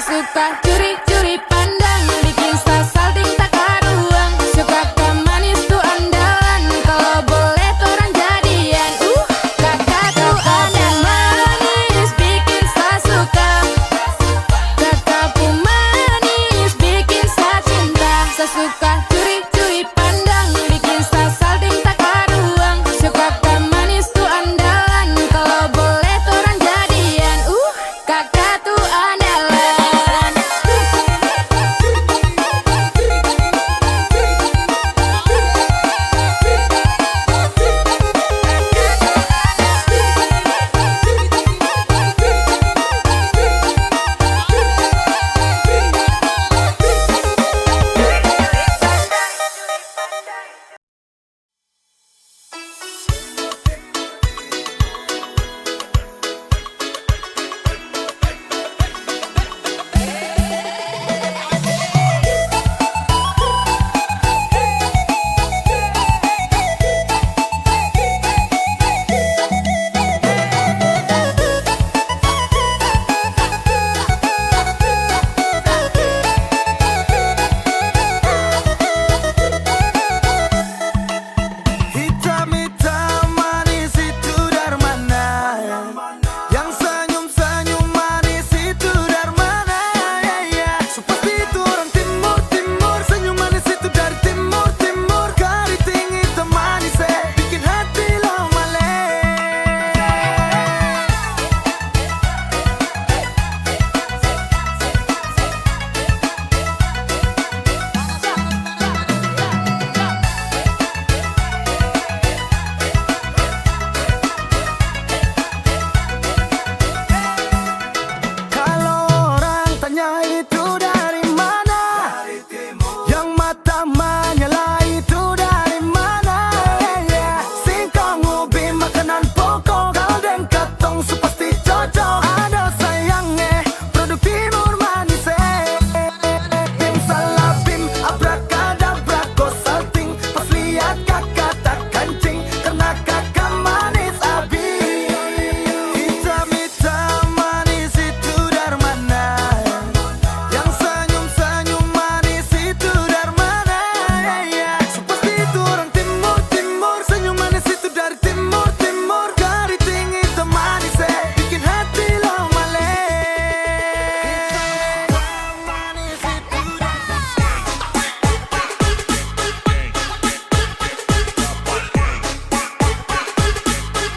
suka curi-curi pandang, bikin salting tak karuang. Suka ke manis tuh andalan, kalau boleh tuh orang jadian. Kakak tuh ada manis, bikin saya suka. Kakak pun manis, bikin saya cinta. Saya suka curi-curi pandang, bikin salting tak karuang. Suka ke manis tuh andalan, kalau boleh tuh orang jadian. Kakak tuh andalan. Hitam-hitam manis itu dari mana? Yang senyum-senyum manis itu dari mana? Seperti itu orang timur-timur, senyum manis itu dari timur-timur. Keriting hitam manis bikin hati lo melek. Kalau orang tanya itu dari mana? Yang mata menyala itu dari mana? Singkong ubi makanan pokok, kalden katong sepasti cocok. Ada sayangnya produk timur manis. Bim salabim abrakadabra kau salting, pas lihat kakak tak kancing karena kakak manis abis. Hitam-hitam manis itu dari mana? Yang senyum-senyum manis itu dari mana? Seperti itu orang timur-timur, senyum manis itu dari timur-timur. Keriting hitam manis bikin hati lo melek. Manis itu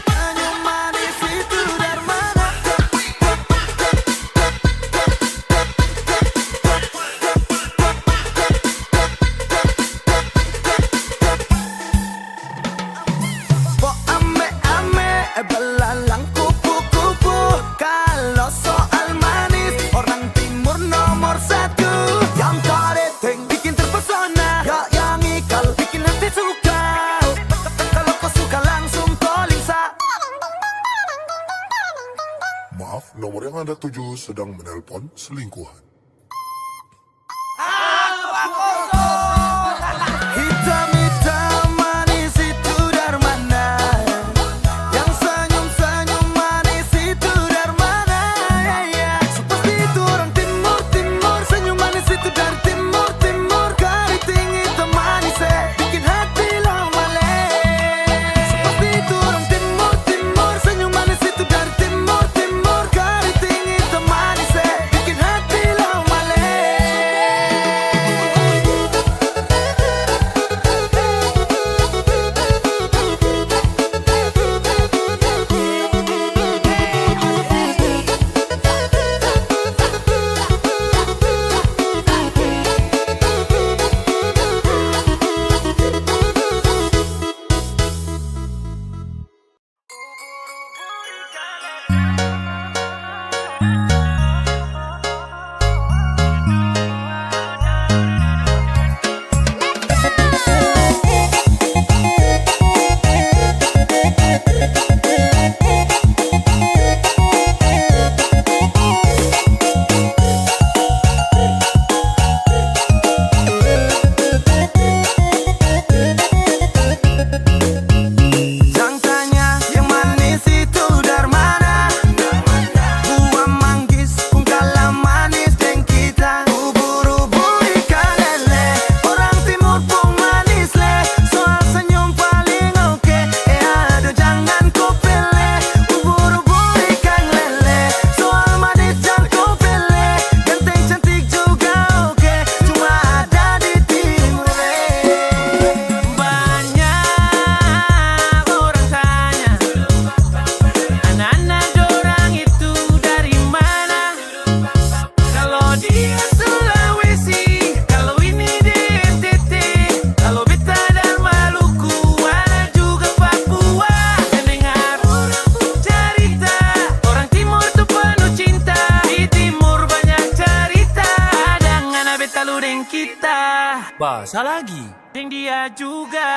senyum manis itu dari mana? Po ame-ame belalang kupu-kupu. Kalau soal manis orang timur nomor satu. Yang keriting bikin terpesona, yang ikal bikin hati suka. Kalau kau suka langsung calling sa. Maaf, nomor yang Anda tuju sedang menelpon selingkuhan. Hitam-hitam manis itu dari mana? Yang senyum-senyum manis itu dari mana? Seperti itu orang timur-timur, senyum manis itu dari timur-timur. Keriting hitam manis bikin hati lo melek. Seperti itu orang timur-timur, senyum manis itu dari timur-timur. Keriting hitam manis bikin hati lo basah lagi. Ting dia juga.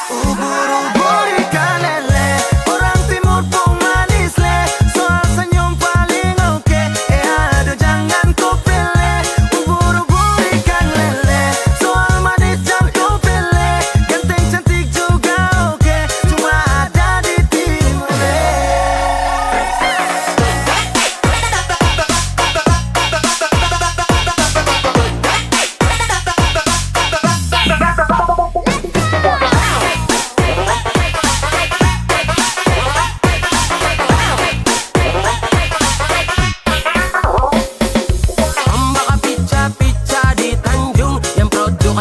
Ubur-ubur ikan lele, orang timur pun manis le. Soal senyum paling oke, aduh jangan kau pilih. Ubur-ubur ikan lele, soal manis jangan kau pilih. Ganteng cantik juga oke, cuma ada di timur le.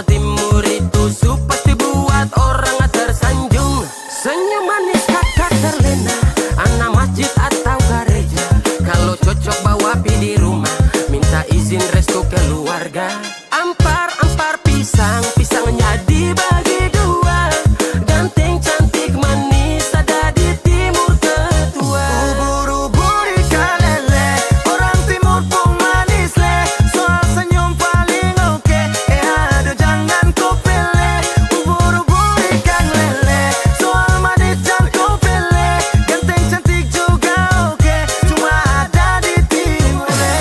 Timur itu pasti buat orang tersanjung. Senyum manis kakak terlena, anak masjid atau gereja. Kalau cocok bawa pi di rumah, minta izin restu keluarga. Ampar-ampar pisang, pisangnya dibagi dua. Ganteng cantik manis ada di timur ketua. Ubur-ubur ikan lele, orang timur pun manis le. Soal senyum paling oke, aduh jangan kau pilih. Ubur-ubur ikan lele, soal manis jangan kau pilih. Ganteng cantik juga oke, cuma ada di timur le.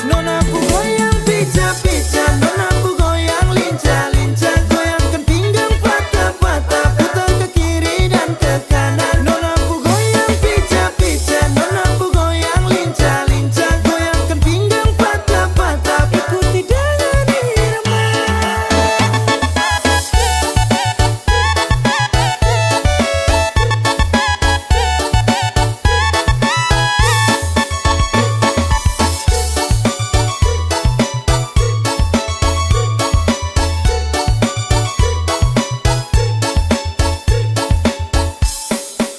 Nona ku goyang pica-pica, nona ku goyang lincah-lincah. Goyangkan pinggang patah-patah, putar ke kiri dan ke kanan. Nona ku goyang pica-pica, nona ku goyang lincah-lincah. Goyangkan pinggang patah-patah, ikuti dengan irama.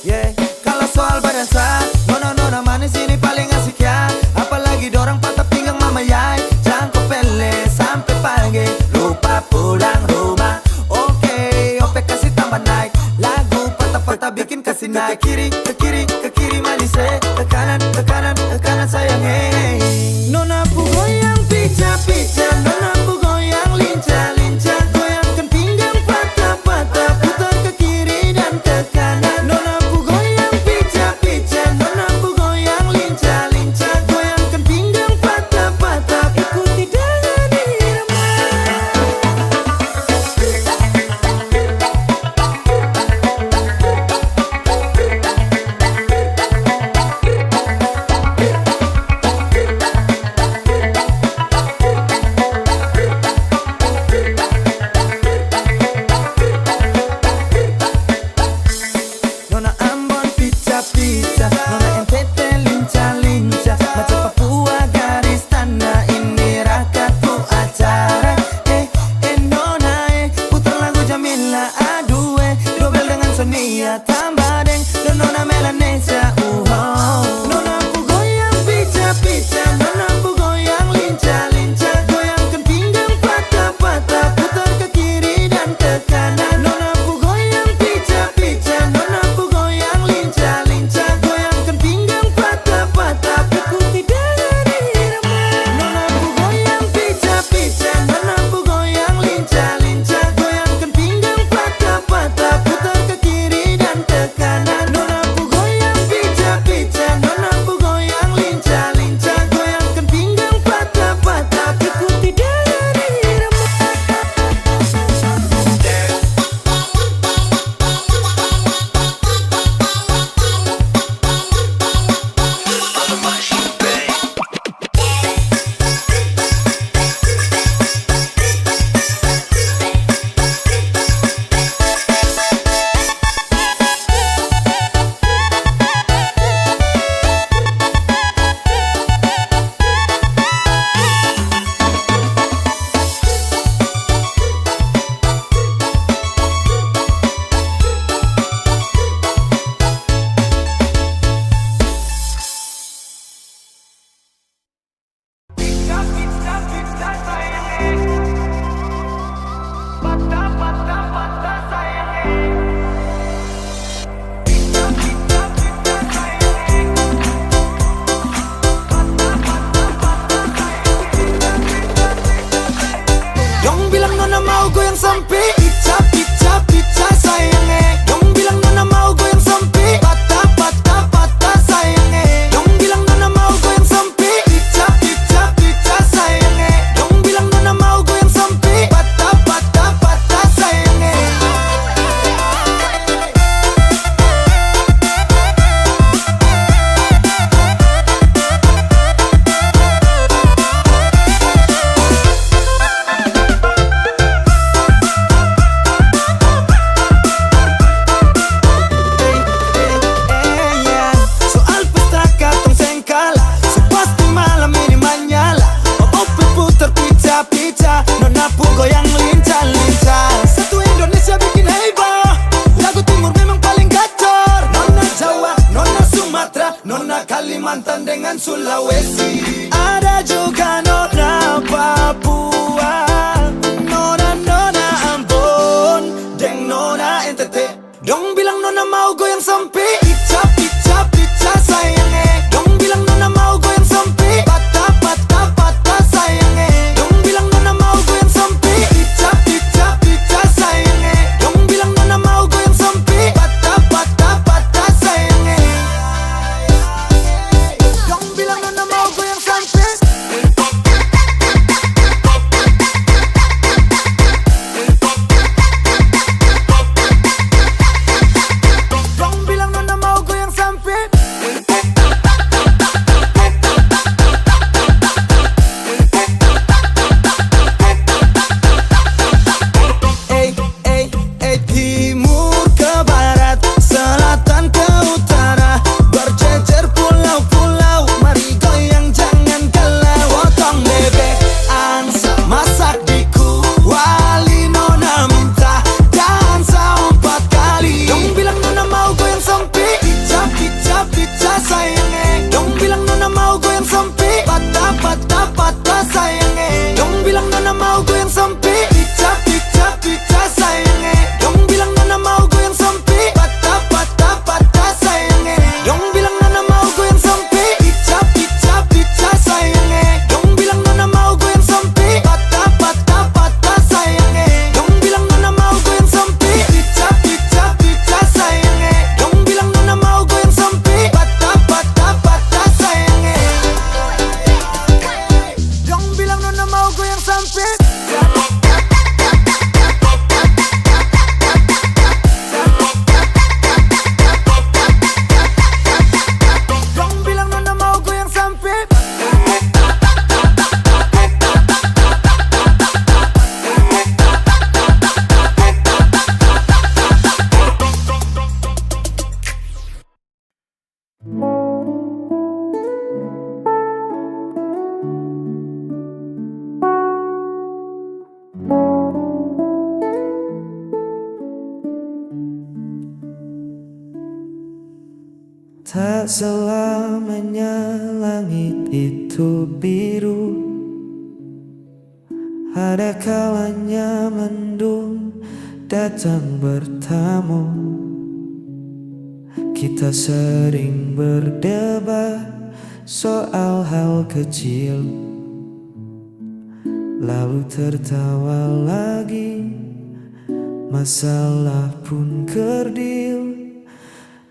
Yeah, kalau soal badan sah, nona manis ini paling asik ya. Apalagi dorang patah pinggang mama yai. Jangan kau pele sampai pagi, lupa pulang rumah. Oke, ope kasih tambah naik. Lagu patah-patah bikin kasih naik. Ke kiri manis ke kanan sayang hey. Nona pu goyang pica-pica, nona pu goyang lincah-lincah. Goyangkan pinggang patah-patah, putar ke kiri dan ke kanan. Nona pu goyang pica-pica, nona pu goyang lincah-lincah. Goyangkan pinggang patah-patah, ikuti dengan irama. Nona Ambon pica-pica, nona NTT lincah-lincah. Macam Papua garis tanah, ini rakatku acara. Nona putar lagu Jamila, aduh dobel dengan Sonia, tambah deng dan nona Melanesia. Nona ku goyang pica-pica, nona ku goyang lincah-lincah. Goyangkan pinggang patah-patah, putar ke kiri dan ke kanan. Nona ku goyang pica-pica, nona ku goyang lincah-lincah. Goyangkan pinggang patah-patah, ikuti dengan irama. Nona ku goyang pica-pica, nona ku goyang lincah-lincah. Goyangkan pinggang patah-patah, putar ke kiri dan ke kanan. Nona ku goyang Dong bilang nona mau goyang sampai picap, picap, picap sayangnya. Dong bilang nona mau goyang sampai patah, patah, patah sayangnya. Dong bilang nona mau goyang sampai picap, picap, picap sayangnya. Dong bilang nona mau goyang sampai patah, patah, patah sayangnya. Dong bilang nona mau goyang sampai tak selamanya langit itu biru. Ada kalanya mendung datang bertamu. Kita sering berdebat soal hal kecil, lalu tertawa lagi, masalah pun kerdil.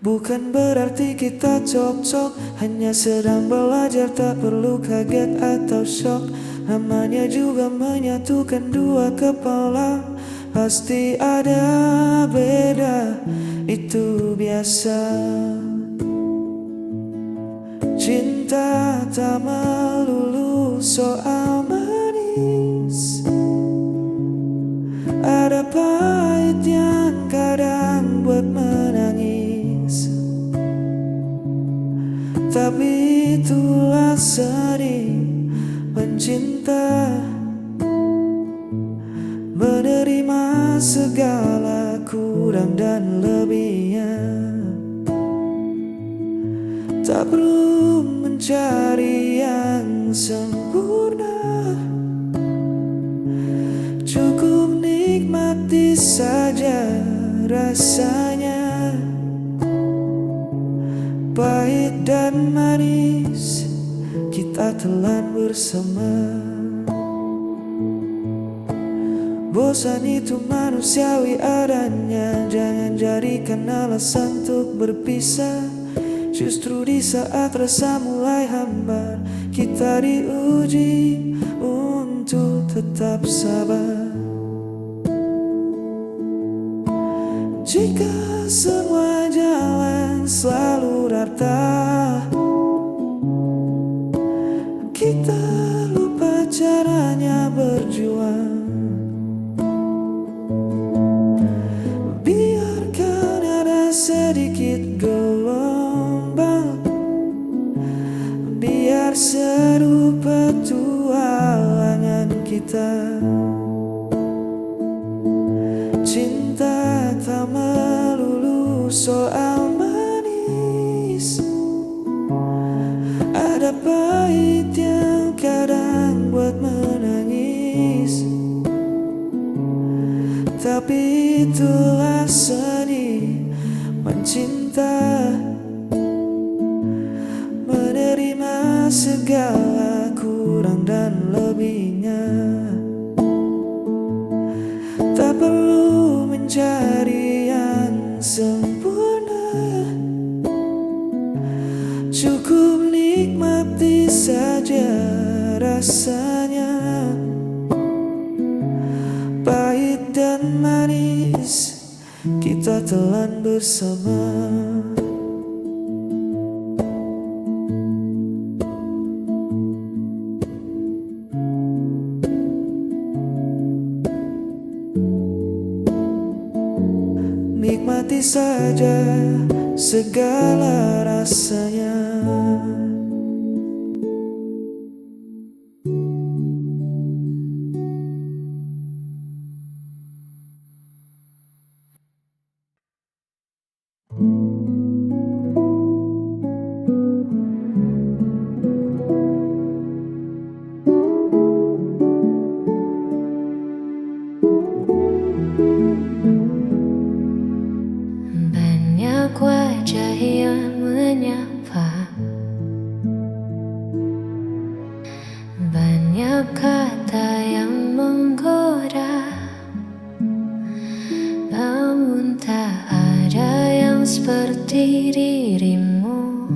Bukan berarti kita cocok, hanya sedang belajar, tak perlu kaget atau shock. Namanya juga menyatukan dua kepala, pasti ada beda, itu biasa. Cinta tak melulu soal manis, ada pahit yang kadang buat menangis. Tapi itulah seni mencinta, menerima segala kurang dan lebihnya. Tak perlu mencari yang sempurna, cukup nikmati saja rasanya. Pahit dan manis kita telan bersama. Bosan itu manusiawi adanya, jangan jadikan alasan untuk berpisah. Justru di saat rasa mulai hambar, kita diuji untuk tetap sabar. Jika semua jalan selalu rata, kita lupa caranya berjuang. Biarkan ada sedikit gelombang, biar seru petualangan kita. Cinta tak melulu soal manis, ada pahit yang kadang buat menangis. Tapi itulah seni saja rasanya, pahit dan manis kita telan bersama. Nikmati saja segala rasanya. Banyak wajah yang menyapa, banyak kata yang menggoda, namun tak ada yang seperti dirimu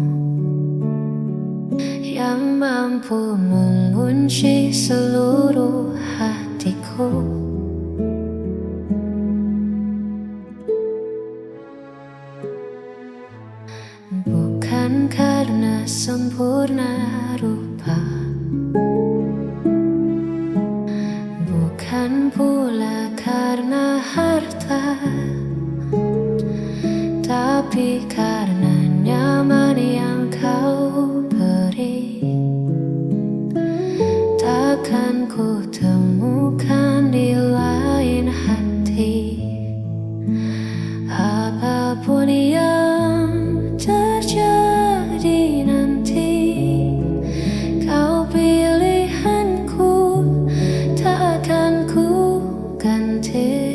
yang mampu mengunci seluruh hatiku. Bukan karena sempurna rupa, bukan pula karena harta, tapi karena nyaman yang kau beri. Takkan ku temukan di lain hati. Apapun yang terjadi nanti, kau pilihanku, tak akan ku ganti.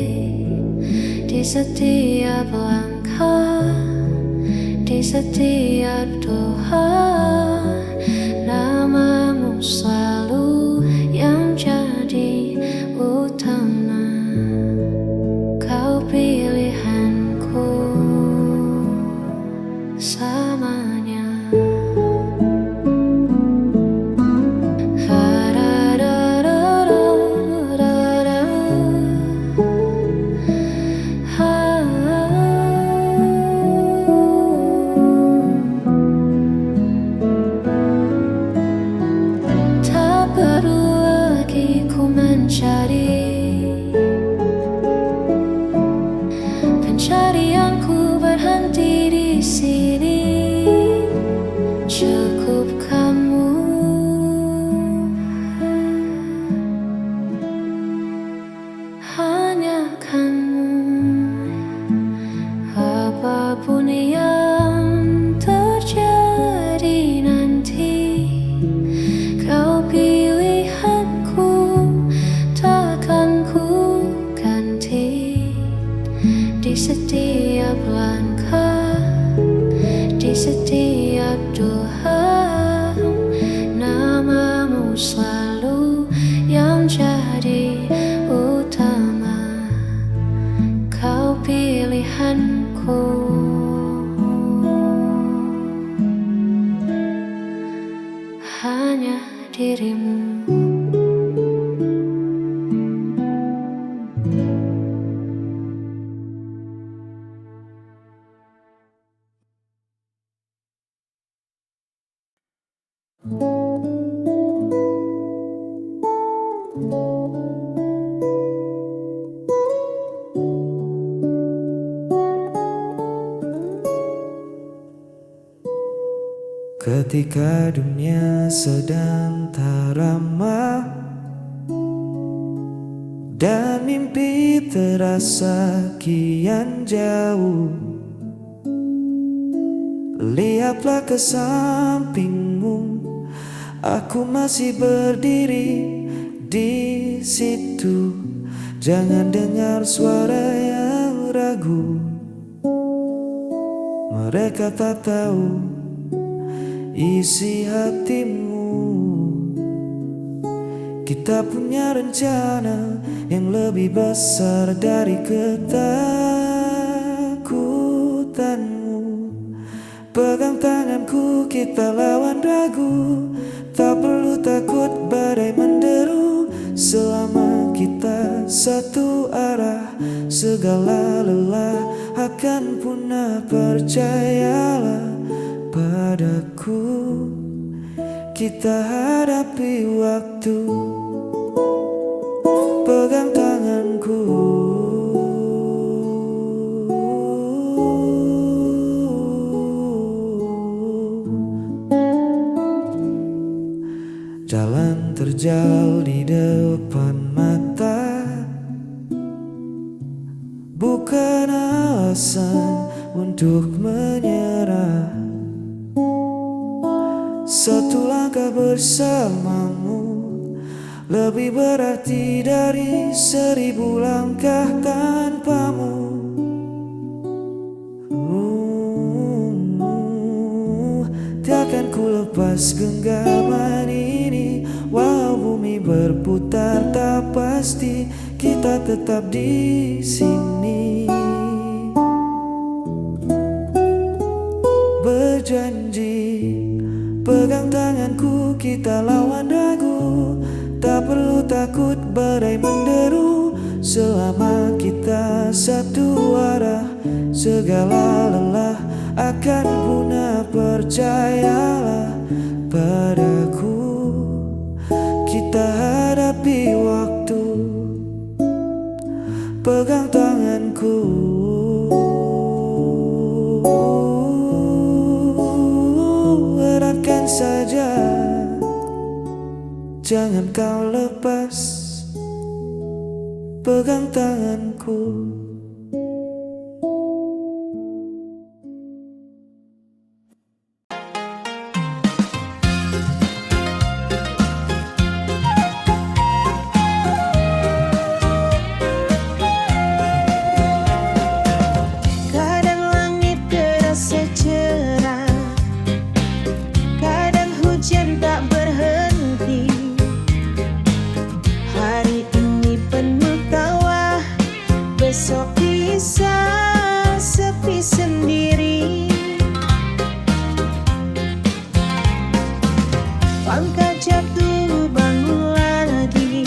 Di setiap langkah, di setiap doa, namamu selalu yang jadi utama. Kau pilihanku selamanya. Tak perlu lagi ku mencari, pencarianku berhenti di sini. Cukup kamu, hanya kamu. Apapun yang terjadi nanti, kau pilihanku, takkan ku ganti. Di setiap langkah, di setiap doa, namamu selalu yang jadi utama. Kau pilihanku, hanya dirimu. Ketika dunia sedang tak ramah dan mimpi terasa kian jauh, lihatlah ke sampingmu, aku masih berdiri di situ. Jangan dengar suara yang ragu, mereka tak tahu isi hatimu. Kita punya rencana yang lebih besar dari ketakutanmu. Pegang tanganku, kita lawan ragu. Tak perlu takut badai menderu. Selama kita satu arah, segala lelah akan punah. Percayalah padaku, kita hadapi waktu. Pegang tanganku, jalan terjal di depan mata, bukan alasan untuk menyerah. Satu langkah bersamamu lebih berarti dari 1000 langkah tanpamu. Takkan ku lepas genggaman ini. Walau bumi berputar tak pasti, kita tetap di sini. Berjanji, pegang tanganku, kita lawan ragu. Tak perlu takut badai menderu. Selama kita satu arah, segala lelah akan punah. Percayalah padaku, kita hadapi waktu. Pegang tanganku, eratkan saja, jangan kau lepas. Pegang tanganku. Kadang langit terasa cerah, kadang hujan tak berhenti. Hari ini penuh tawa, besok bisa sepi sendiri. Pangkat jatuh bangun lagi,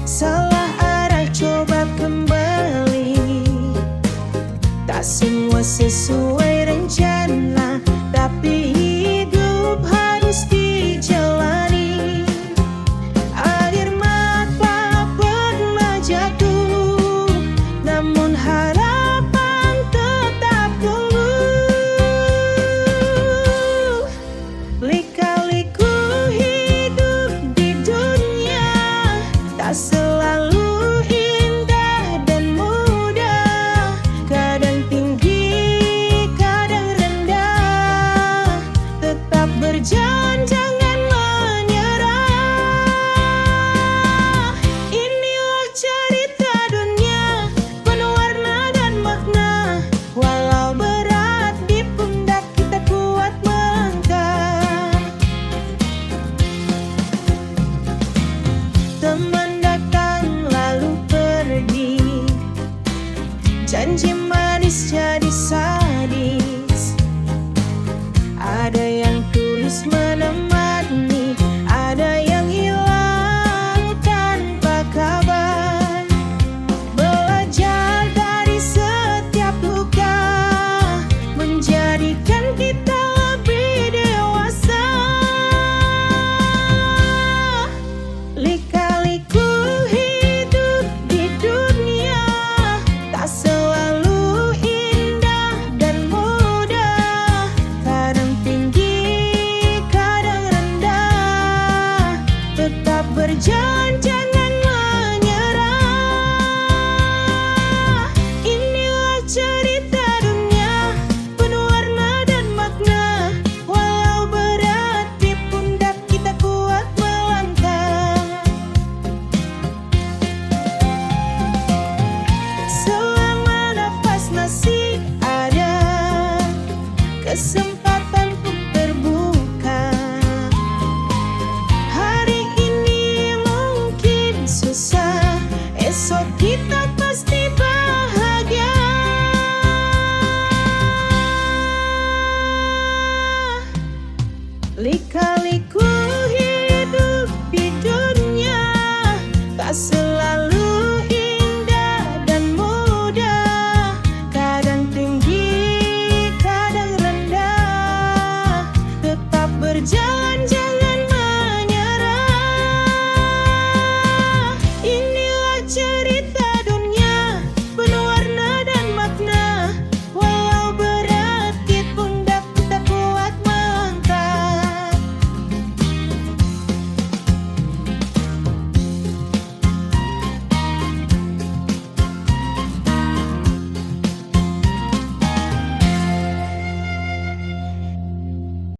salah arah coba kembali. Tak semua sesuai rencana, tapi hidup harus dijalani. Air mata pernah jatuh, namun harapan tetap tumbuh. Lika-liku hidup di dunia, tak selalu indah dan mudah. Kadang tinggi, kadang rendah, tetap berjalan, jangan menyerah. Inilah cerita dunia, penuh warna dan makna. Walau berat di pundak, kita kuat melangkah. Teman datang lalu pergi, janji manis jadi sadis. Ada yang tulus menemani, ada yang hilang tanpa kabar. Belajar dari setiap luka, menjadikan kita lebih dewasa. Lika-liku hidup di dunia, tak selalu indah dan mudah. Kadang tinggi, kadang rendah, tetap berjalan, jangan menyerah. Inilah cerita dunia, penuh warna dan makna. Walau berat di pundak, kita kuat melangkah. Selama nafas masih ada, kesempatan